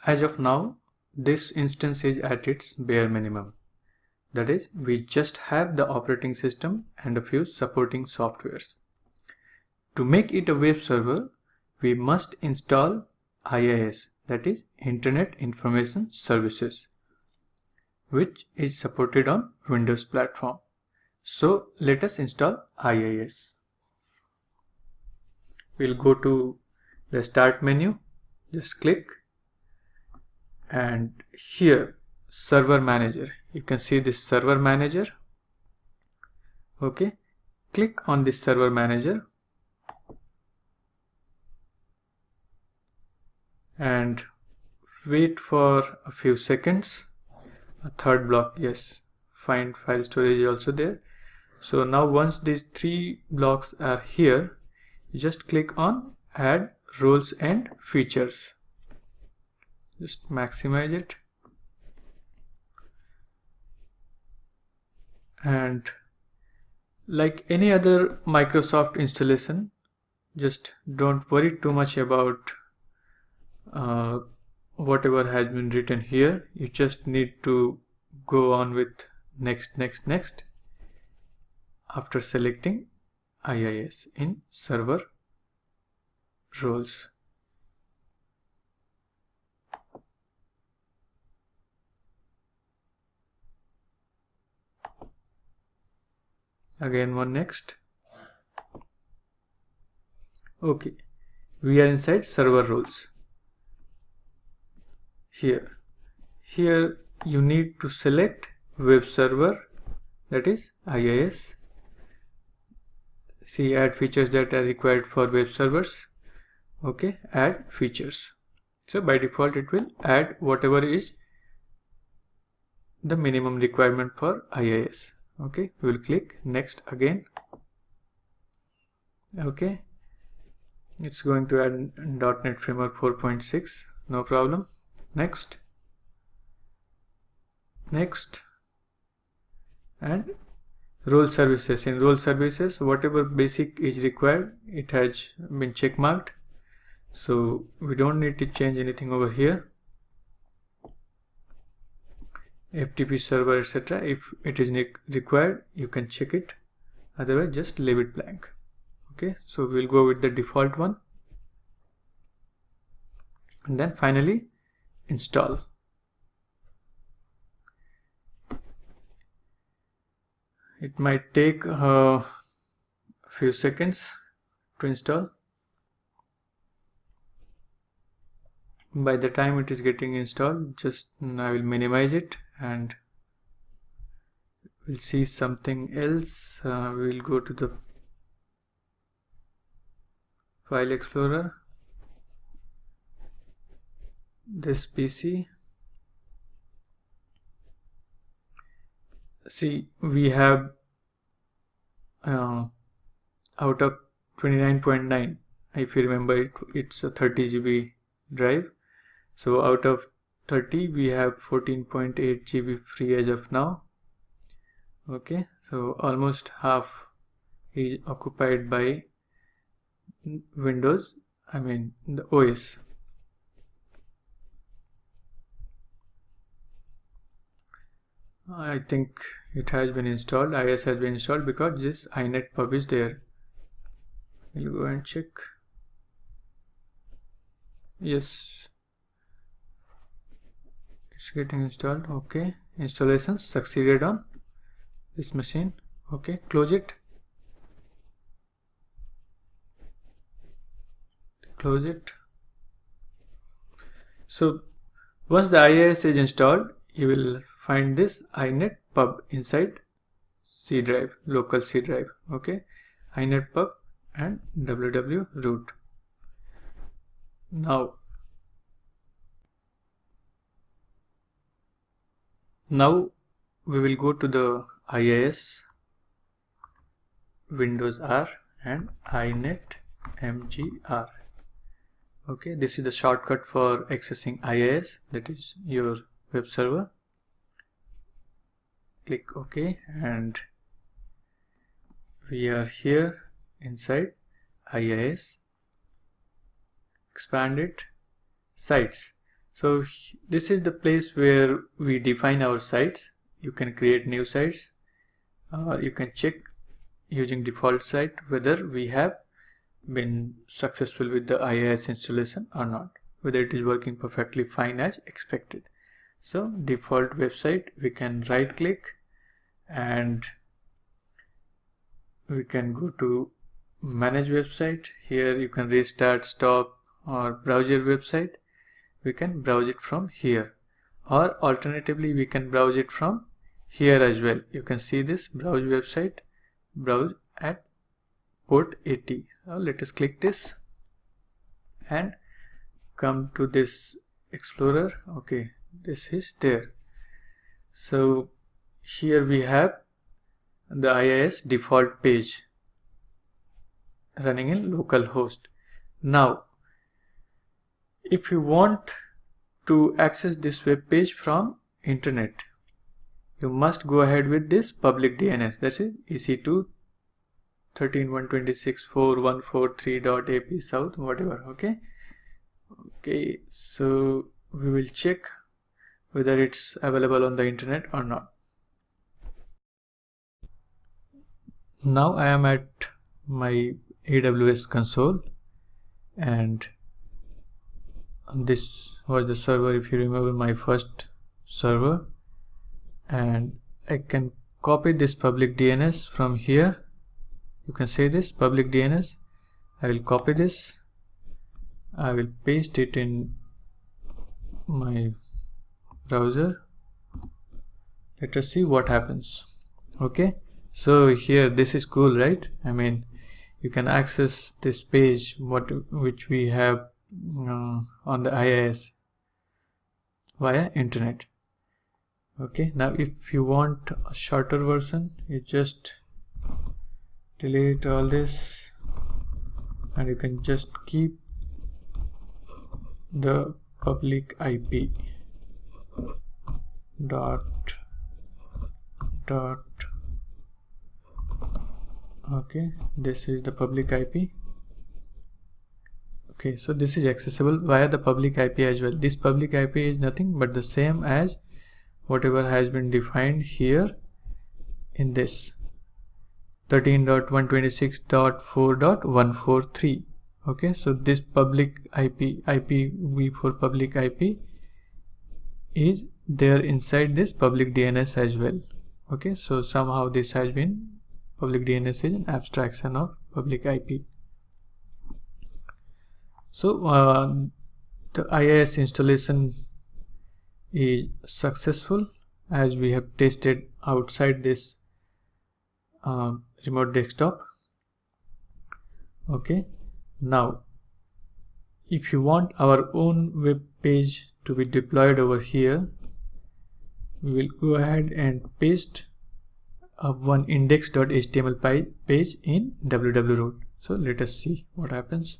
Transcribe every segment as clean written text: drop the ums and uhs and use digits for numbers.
as of now, this instance is at its bare minimum. That is, we just have the operating system and a few supporting softwares. To make it a web server, we must install IIS, that is Internet Information Services, which is supported on Windows platform. So let us install IIS. We'll go to the start menu, just click, and here server manager, you can see this server manager. Okay, click on this server manager and wait for a few seconds. A third block, yes, find file storage is also there. So now once these three blocks are here, you just click on add roles and features. Just maximize it, and like any other Microsoft installation, just don't worry too much about whatever has been written here. You just need to go on with next after selecting IIS in server roles. Again one next. Okay, we are inside server roles. Here you need to select web server, that is IIS. See, add features that are required for web servers. Okay, add features. So by default it will add whatever is the minimum requirement for IIS. Okay, we will click next again. Okay, it's going to add .NET Framework 4.6, no problem. Next, and role services. In role services, whatever basic is required, it has been check marked, so we don't need to change anything over here. FTP server, etc. If it is required, you can check it, otherwise just leave it blank. Okay, so we'll go with the default one, and then finally install. It might take a few seconds to install. By the time it is getting installed, just I will minimize it and we'll see something else. We will go to the file explorer, this PC. See, we have out of 29.9, if you remember, it's a 30 GB drive. So out of 30 we have 14.8 GB free as of now. Okay, so almost half is occupied by Windows, I mean the OS. I think it has been installed, IIS has been installed, because this inet pub is there. We'll go and check. Yes, it's getting installed. Okay, installation succeeded on this machine. Okay, close it. Close it. So once the IIS is installed, you will find this inet pub inside C drive, local C drive. Okay, inet pub and www root. Now we will go to the IIS Windows R and inet mgr. Okay, this is the shortcut for accessing IIS, that is your web server. Click OK, and we are here inside IIS. Expand it, sites. So this is the place where we define our sites. You can create new sites, or you can check using default site whether we have been successful with the IIS installation or not, whether it is working perfectly fine as expected. So default website, we can right click and we can go to manage website. Here you can restart, stop, or browse your website. We can browse it from here, or alternatively we can browse it from here as well. You can see this browse website, browse at port 80. Now let us click this and come to this explorer. Okay, this is there. So here we have the IIS default page running in localhost. Now if you want to access this web page from internet, you must go ahead with this public DNS, that's it, EC2 13.126.4.143.ap south, whatever. Okay, so we will check whether it's available on the internet or not. Now I am at my AWS console, and this was the server, if you remember, my first server, and I can copy this public DNS from here. You can say this public DNS. I will copy this, I will paste it in my browser. Let us see what happens. Okay, so here this is cool, right? I mean, you can access this page which we have on the IIS via internet. Okay, now if you want a shorter version, you just delete all this and you can just keep the public IP dot. Okay, this is the public IP. Okay, so this is accessible via the public IP as well. This public IP is nothing but the same as whatever has been defined here in this 13.126.4.143. okay, so this public IPv4 for public IP is there inside this public DNS as well. Okay, so somehow this has been, public DNS is an abstraction of public IP. So the IIS installation is successful, as we have tested outside this remote desktop. Okay, now if you want our own web page to be deployed over here, we will go ahead and paste one index.html page in www. So let us see what happens.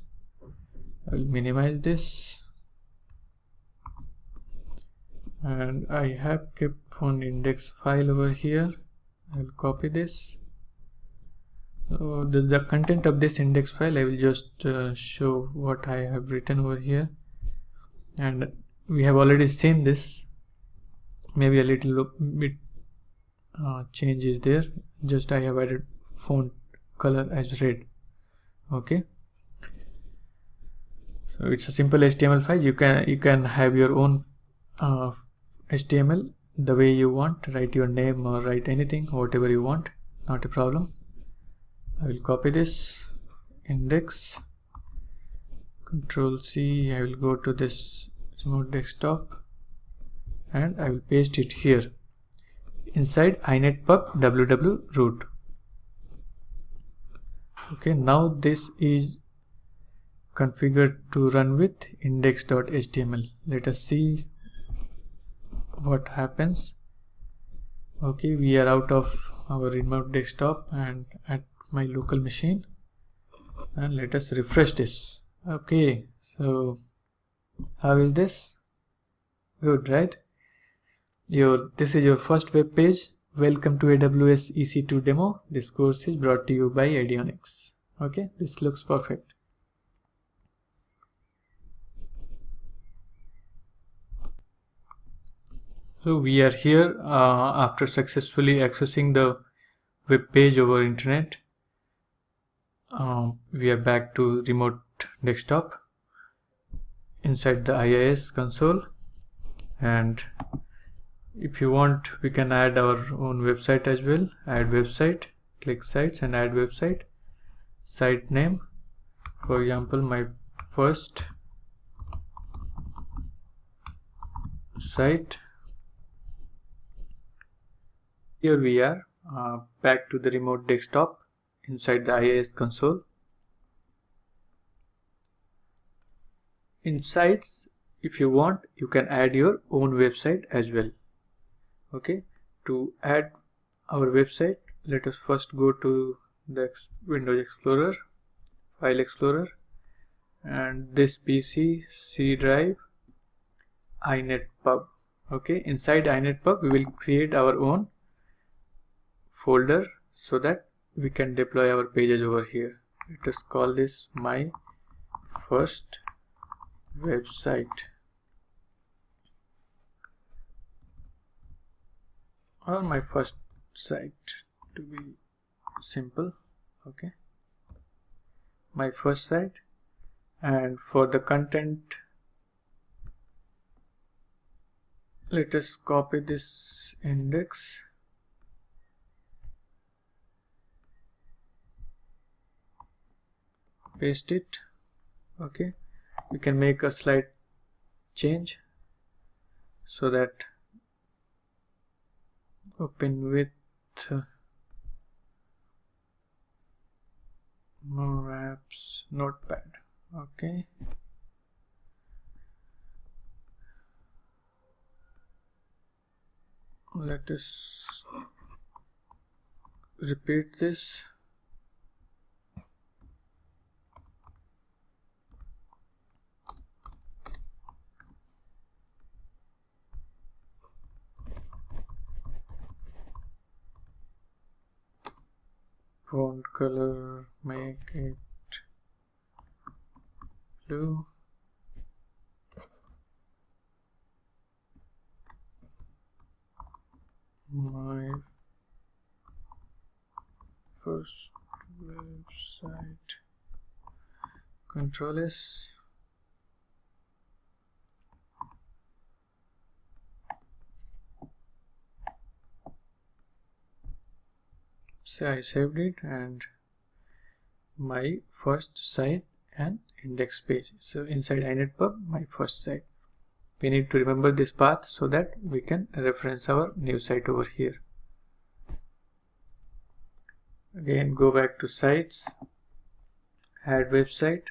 I will minimize this, and I have kept one index file over here. I will copy this. So the content of this index file, I will just show what I have written over here, and we have already seen this. Maybe a little bit change is there, just I have added font color as red. Okay, so it's a simple HTML file. You can have your own HTML the way you want, write your name or write anything, whatever you want, not a problem. I will copy this index, Control C, I will go to this remote desktop and I will paste it here inside inetpub www root. Okay, now this is configured to run with index.html. Let us see what happens. Okay, we are out of our remote desktop and at my local machine, and let us refresh this. Okay, so how is this? Good, right? This is your first web page. Welcome to AWS EC2 demo. This course is brought to you by Avionics. Okay, this looks perfect. So we are here after successfully accessing the web page over internet. We are back to remote desktop inside the IIS console, and if you want we can add our own website as well. Add website, click sites and add website. Site name, for example, my first site. Here we are back to the remote desktop inside the IIS console. In sites, if you want, you can add your own website as well. Okay, to add our website, let us first go to the Windows Explorer, File Explorer, and this PC, C drive, inetpub. Okay, inside inetpub we will create our own folder so that we can deploy our pages over here. Let us call this my first website, or my first site to be simple. Okay, my first site. And for the content, let us copy this index, paste it. Okay, we can make a slight change so that open with more apps, notepad. Okay, let us repeat this. Font color, make it blue. My first website, Control S. So I saved it, and my first site and index page. So inside inetpub, my first site. We need to remember this path so that we can reference our new site over here. Again, go back to sites, add website,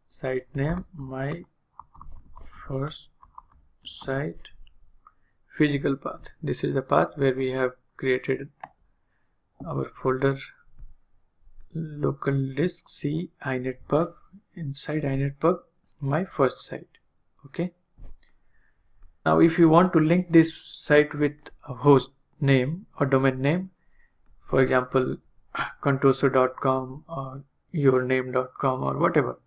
site name, my first site, physical path. This is the path where we have created our folder, local disk C inetpub, inside inetpub, my first site. Okay, now if you want to link this site with a host name or domain name, for example contoso.com or yourname.com or whatever,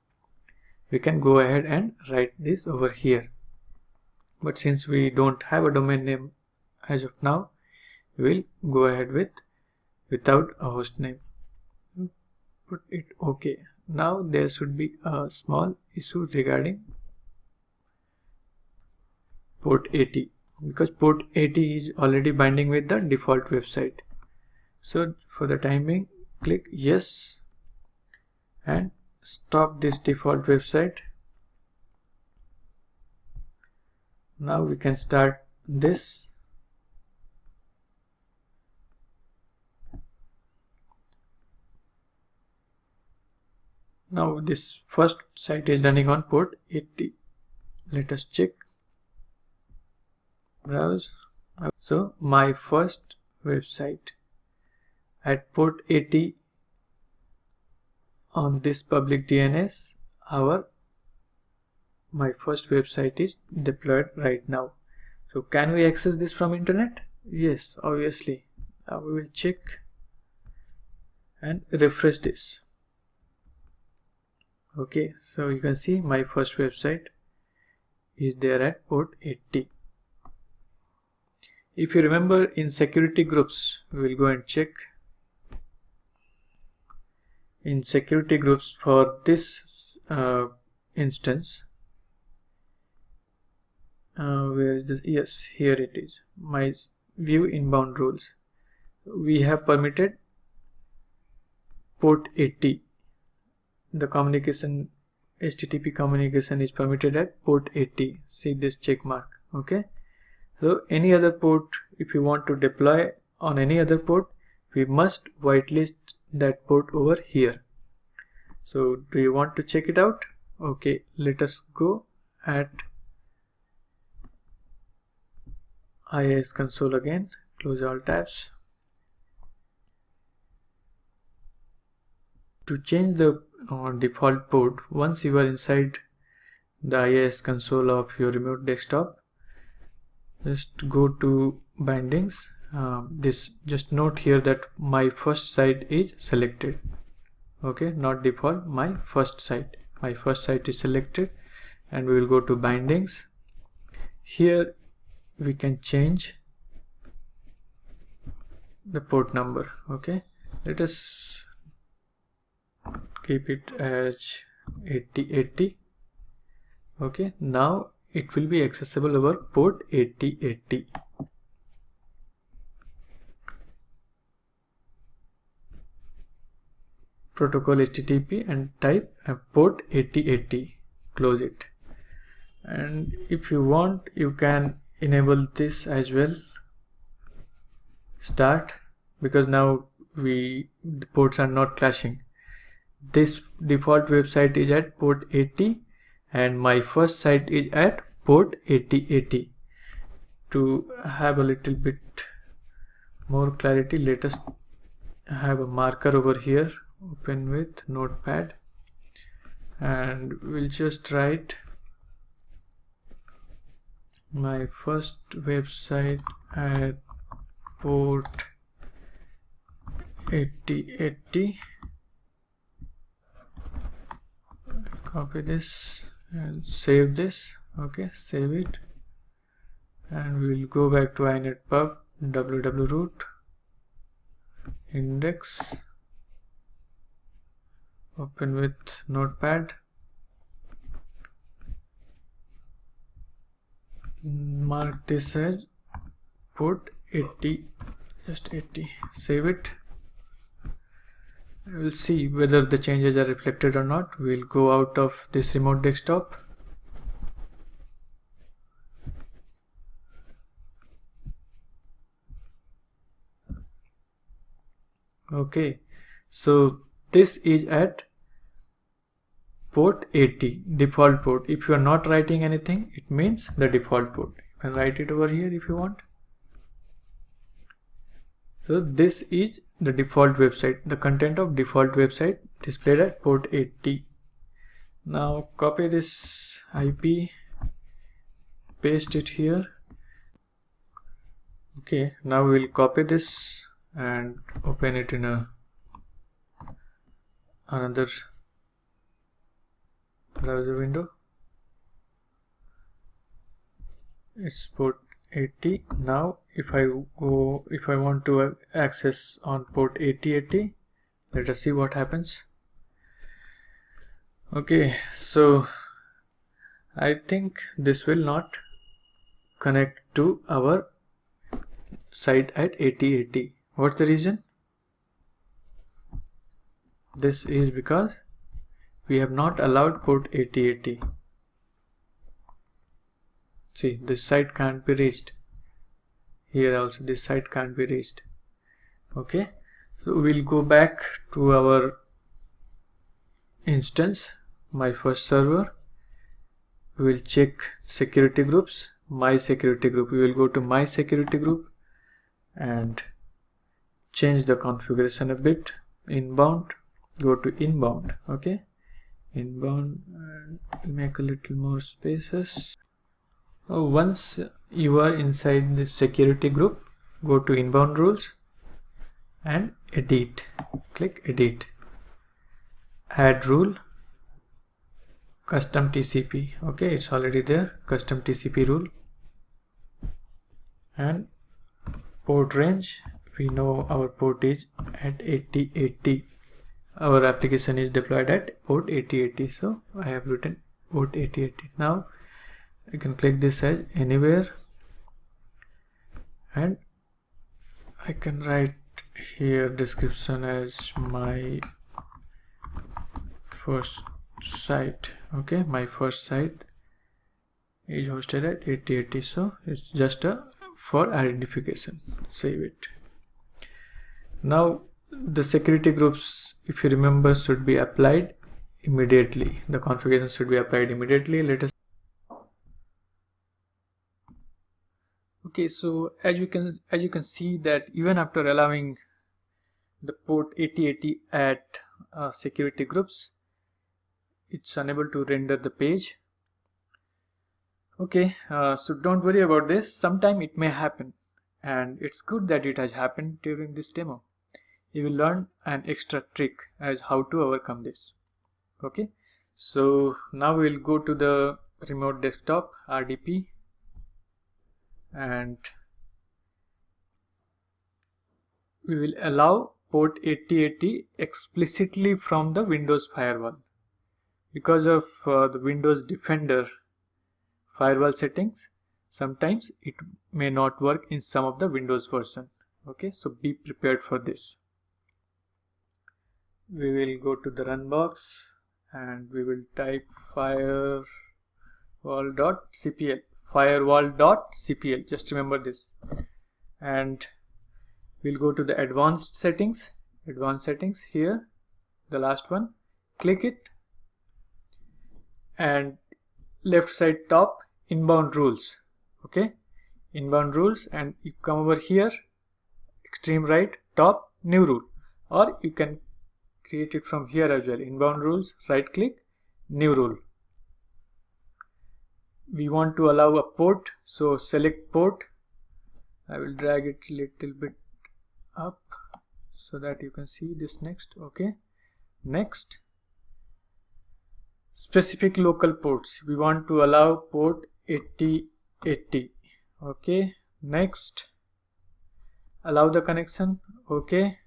we can go ahead and write this over here. But since we don't have a domain name as of now, we will go ahead without a host name. Put it okay. Now there should be a small issue regarding port 80, because port 80 is already binding with the default website. So for the time being, click yes and stop this default website. Now we can start this. Now this first site is running on port 80. Let us check. Browse. So my first website at port 80 on this public DNS, my first website is deployed right now. So can we access this from internet? Yes, obviously. Now we will check and refresh this. Okay, so you can see my first website is there at port 80. If you remember, in security groups, we will go and check. In security groups for this instance, where is this? Yes, here it is. My view inbound rules. We have permitted port 80. The communication, HTTP communication is permitted at port 80. See this check mark. Okay. So any other port, if you want to deploy on any other port, we must whitelist that port over here. So do you want to check it out? Okay, let us go at IIS console again, close all tabs. To change the default port, once you are inside the IIS console of your remote desktop, just go to bindings. Just note here that my first site is selected. Okay, not default, my first site. My first site is selected, and we will go to bindings. Here we can change the port number. Okay, let us keep it as 8080. Okay, now it will be accessible over port 8080. Protocol HTTP and type port 8080. Close it. And if you want, you can enable this as well. Start, because now the ports are not clashing. This default website is at port 80 and my first site is at port 8080. To have a little bit more clarity, let us have a marker over here. Open with notepad, and we'll just write my first website at port 8080. Copy this and save this. Okay, save it, and we'll go back to inetpub www.root index. Open with notepad, mark this as port 80, just 80, save it. We'll see whether the changes are reflected or not. We'll go out of this remote desktop. Okay, so this is at port 80, default port. If you are not writing anything, it means the default port. You can write it over here if you want. So this is the default website, the content of default website displayed at port 80. Now copy this IP, paste it here. Okay, now we'll copy this and open it in another browser window. It's port 80. Now if I want to access on port 8080, let us see what happens. Okay, so I think this will not connect to our site at 8080. What's the reason? This is because we have not allowed port 8080. See, this site can't be reached. Here also this site can't be reached. Okay, so we'll go back to our instance, my first server. We'll check security groups, my security group. We will go to my security group and change the configuration a bit. Inbound, go to inbound. Okay, inbound, and make a little more spaces. Once you are inside this security group, go to inbound rules and edit. Click edit, add rule, custom TCP. Okay, it's already there, custom TCP rule, and port range, we know our port is at 8080. Our application is deployed at port 8080, so I have written port 8080. Now I can click this as anywhere, and I can write here description as my first site. Okay, my first site is hosted at 8080, so it's just for identification. Save it. Now the security groups, if you remember, should be applied immediately. The configuration should be applied immediately. Let us. Okay, so as you can see that even after allowing the port 8080 at security groups, it's unable to render the page. Okay, so don't worry about this. Sometime it may happen, and it's good that it has happened during this demo. You will learn an extra trick as how to overcome this. Okay, so now we will go to the remote desktop RDP, and we will allow port 8080 explicitly from the Windows firewall. Because of the Windows Defender firewall settings, sometimes it may not work in some of the Windows version. Okay, so be prepared for this. We will go to the run box and we will type firewall.cpl, just remember this, and we'll go to the advanced settings here, the last one. Click it, and left side top, inbound rules. Okay, inbound rules, and you come over here, extreme right top, new rule, or you can create it from here as well. Inbound rules, right click, new rule. We want to allow a port, so select port. I will drag it a little bit up so that you can see this next. Okay, next, specific local ports, we want to allow port 8080. Okay, next, allow the connection. Okay,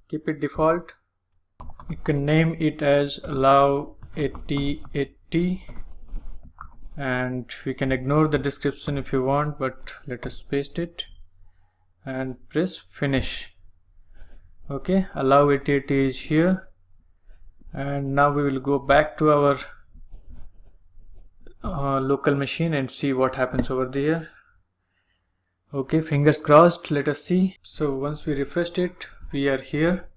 keep it default. You can name it as allow 8080, and we can ignore the description if you want, but let us paste it and press finish. Okay, allow 8080 is here, and now we will go back to our local machine and see what happens over there. Okay, fingers crossed, let us see. So once we refreshed it, we are here,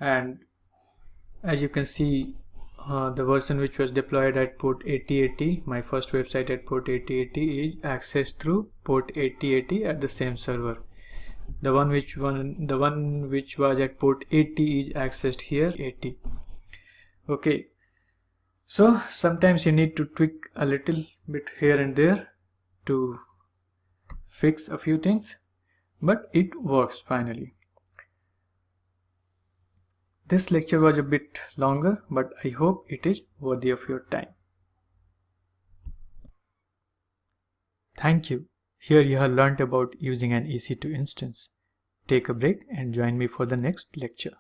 and as you can see, the version which was deployed at port 8080, my first website at port 8080, is accessed through port 8080 at the same server. The one which was at port 80 is accessed here 80. Okay, so sometimes you need to tweak a little bit here and there to fix a few things, but it works finally. This lecture was a bit longer, but I hope it is worthy of your time. Thank you. Here you have learnt about using an EC2 instance. Take a break and join me for the next lecture.